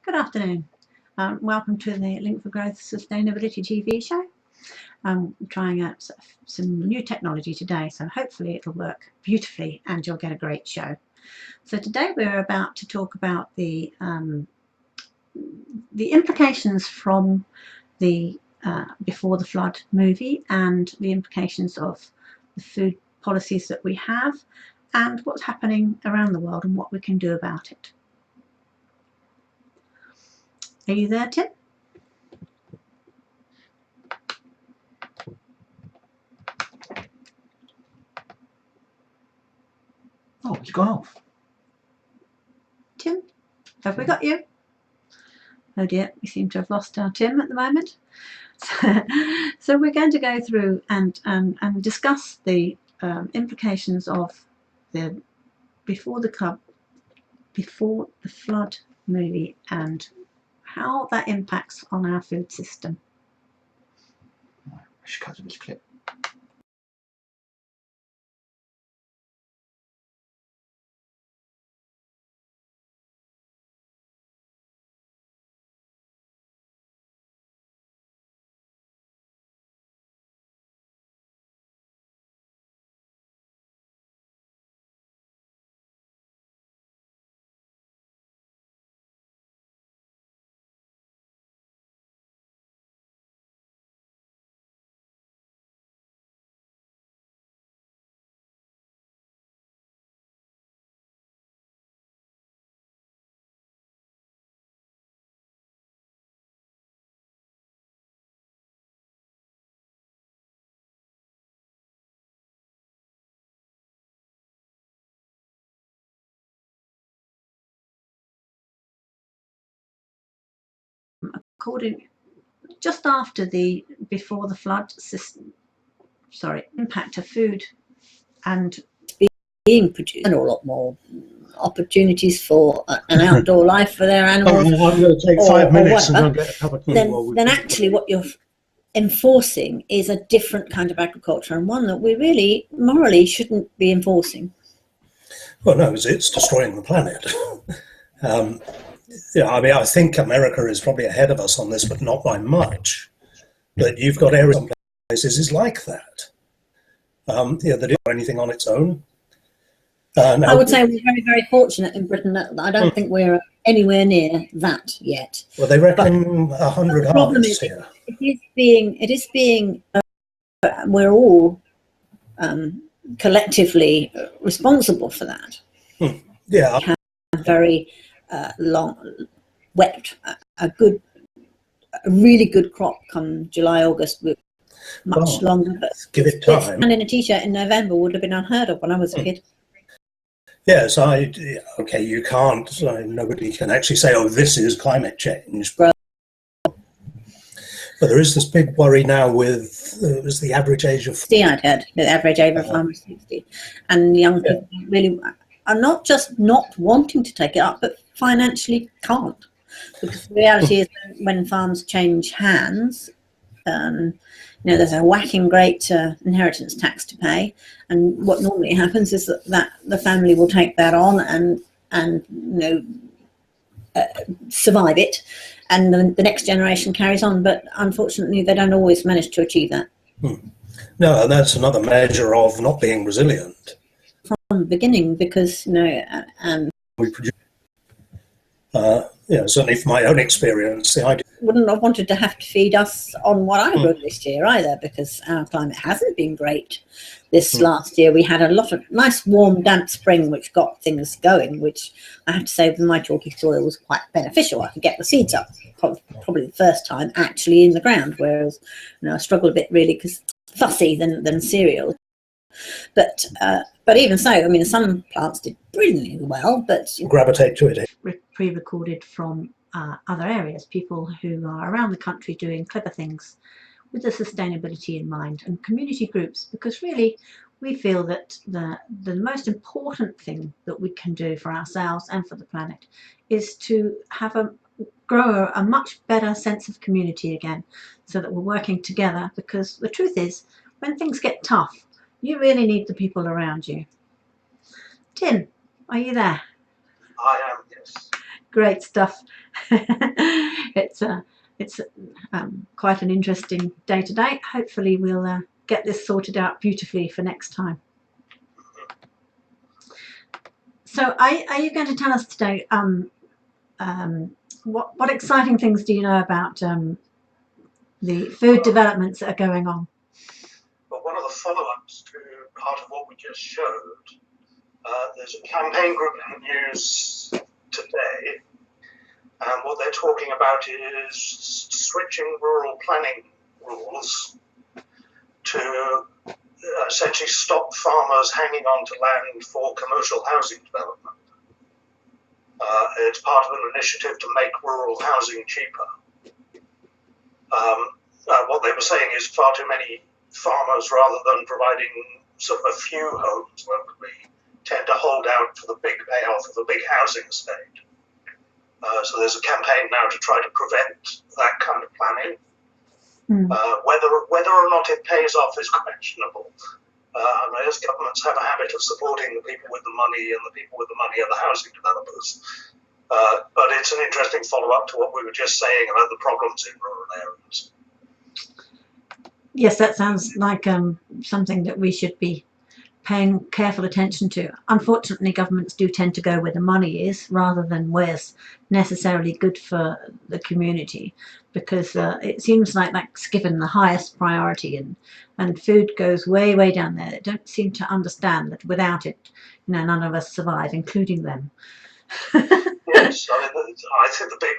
Good afternoon. Welcome to the Link for Growth Sustainability TV show. I'm trying out some new technology today, so hopefully it'll work beautifully and you'll get a great show. So today we're about to talk about the implications from the Before the Flood movie and the implications of the food policies that we have and what's happening around the world and what we can do about it. Are you there, Tim? Oh, he's gone off. Tim, have we got you? Oh dear, we seem to have lost our Tim at the moment. So we're going to go through and discuss the implications of the Before the Flood movie and how that impacts on our food system. I should cut to this clip. According, just after the Before the Flood system, impact of food and being produced, and a lot more opportunities for an outdoor life for their animals. I'm going to take 5 minutes and I'll get a cup of tea. Then actually what you're enforcing is a different kind of agriculture, and one that we really morally shouldn't be enforcing. Well, no, it's destroying the planet. Yeah, I mean, I think America is probably ahead of us on this, but not by much. But you've got areas, some places is like that. Yeah, they don't do anything on its own. I would say we're very, very fortunate in Britain. I don't think we're anywhere near that yet. Well, they reckon 100 harvests here. It is being. We're all collectively responsible for that. Yeah. We have a very long, wet, a really good crop come July, August. Much longer, but give it time. And in a t-shirt in November would have been unheard of when I was a kid. Yes, okay, you can't, nobody can actually say, oh, this is climate change. Right. But there is this big worry now with, is the average age of... I'd heard the average age of farmers is 60. And young people really are not just not wanting to take it up, but financially can't. Because the reality is when farms change hands, there's a whacking great inheritance tax to pay, and what normally happens is that the family will take that on and survive it, and the next generation carries on. But unfortunately, they don't always manage to achieve that. No, and that's another measure of not being resilient from the beginning, because we produce. Certainly from my own experience, the idea wouldn't have wanted to have to feed us on what I grew this year either, because our climate hasn't been great. This last year we had a lot of nice warm damp spring which got things going, which I have to say with my chalky soil was quite beneficial. I could get the seeds up probably the first time actually in the ground, whereas I struggle a bit really because fussy than cereal. But even so, I mean, some plants did brilliantly well, but gravitate to it. Pre-recorded from other areas, people who are around the country doing clever things with the sustainability in mind, and community groups, because really we feel that the most important thing that we can do for ourselves and for the planet is to grow a much better sense of community again, so that we're working together, because the truth is, when things get tough, you really need the people around you. Tim, are you there? I am, yes. great stuff. It's quite an interesting day today. Hopefully we'll get this sorted out beautifully for next time. So are you going to tell us today what exciting things do you know about the food developments that are going on? Well, one of the follow-ups to part of what we just showed, there's a campaign group in the news today, and what they're talking about is switching rural planning rules to essentially stop farmers hanging on to land for commercial housing development. It's part of an initiative to make rural housing cheaper. What they were saying is far too many farmers, rather than providing sort of a few homes locally, tend to hold out for the big payoff of a big housing estate. So there's a campaign now to try to prevent that kind of planning. Whether or not it pays off is questionable. As governments have a habit of supporting the people with the money, and the people with the money are the housing developers. But it's an interesting follow-up to what we were just saying about the problems in rural areas. Yes, that sounds like something that we should be paying careful attention to. Unfortunately, governments do tend to go where the money is rather than where's necessarily good for the community, because it seems like that's given the highest priority, and food goes way down there. They don't seem to understand that without it, none of us survive, including them. Yes, I think the big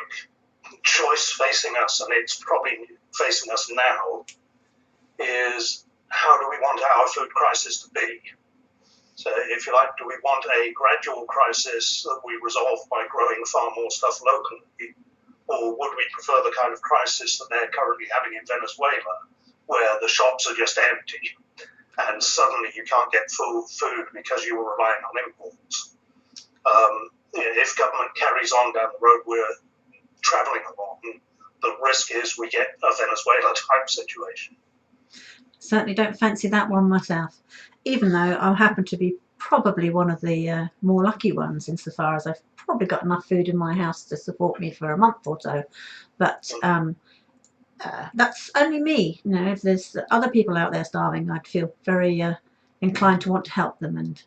choice facing us, and it's probably facing us now, is how do we want our food crisis to be? So, if you like, do we want a gradual crisis that we resolve by growing far more stuff locally, or would we prefer the kind of crisis that they're currently having in Venezuela, where the shops are just empty and suddenly you can't get full food because you were relying on imports? If government carries on down the road we're travelling along, the risk is we get a Venezuela type situation. Certainly don't fancy that one myself, even though I'll happen to be probably one of the more lucky ones, insofar as I've probably got enough food in my house to support me for a month or so. But that's only me. If there's other people out there starving, I'd feel very inclined to want to help them, and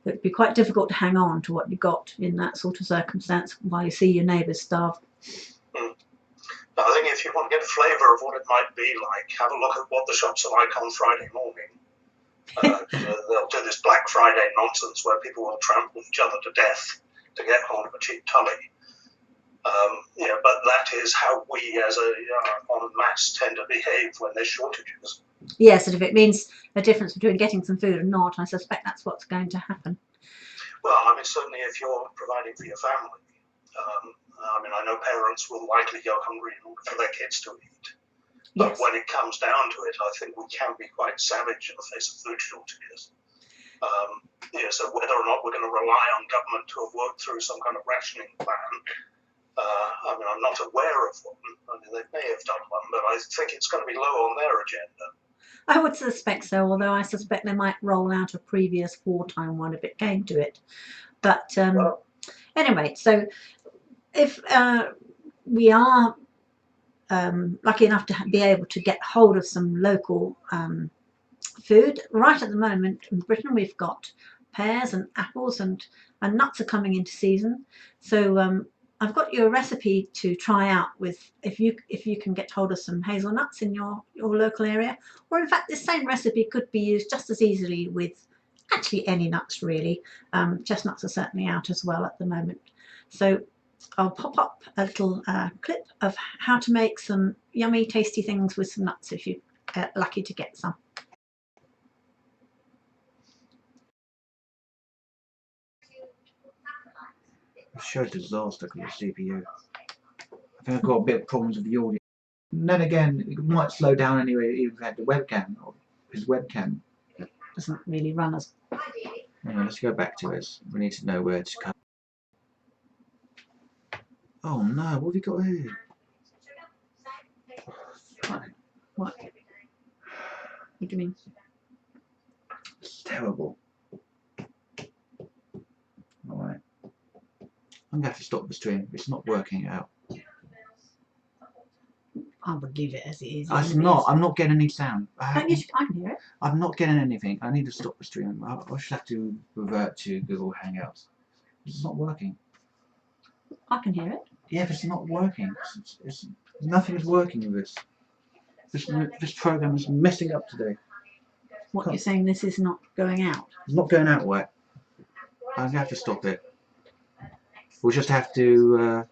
it would be quite difficult to hang on to what you got in that sort of circumstance while you see your neighbours starve. I think if you want to get a flavour of what it might be like, have a look at what the shops are like on Friday morning. They'll do this Black Friday nonsense where people will trample each other to death to get hold of a cheap tully. But that is how we as en masse tend to behave when there's shortages. Yes, and if it means a difference between getting some food and not, I suspect that's what's going to happen. Well, certainly if you're providing for your family. I know parents will likely go hungry in order for their kids to eat. But when it comes down to it, I think we can be quite savage in the face of food shortages. So whether or not we're going to rely on government to have worked through some kind of rationing plan, I'm not aware of one. They may have done one, but I think it's going to be low on their agenda. I would suspect so, although I suspect they might roll out a previous wartime one if it came to it. But anyway, so if we are lucky enough to be able to get hold of some local food, right at the moment in Britain we've got pears and apples and nuts are coming into season. So I've got you a recipe to try out with if you can get hold of some hazelnuts in your local area, or in fact this same recipe could be used just as easily with actually any nuts really. Chestnuts are certainly out as well at the moment. So I'll pop up a little clip of how to make some yummy tasty things with some nuts if you're lucky to get some. It showed disaster because of the CPU. I think I've got a bit of problems with the audio. And then again, it might slow down anyway, even if I had the webcam, or his webcam. It doesn't really run as. Yeah, let's go back to it. We need to know where to come. Oh no, what have you got here? What? What do you mean? It's terrible. Alright. I'm gonna have to stop the stream. It's not working out. I would leave it as it is. It's not. I'm not getting any sound. Yes, I can hear it. I'm not getting anything. I need to stop the stream. I should have to revert to Google Hangouts. It's not working. I can hear it. Yeah, but it's not working. Nothing is working with this. This program is messing up today. What you're saying? This is not going out. It's not going out right. I'm gonna have to stop it. We'll just have to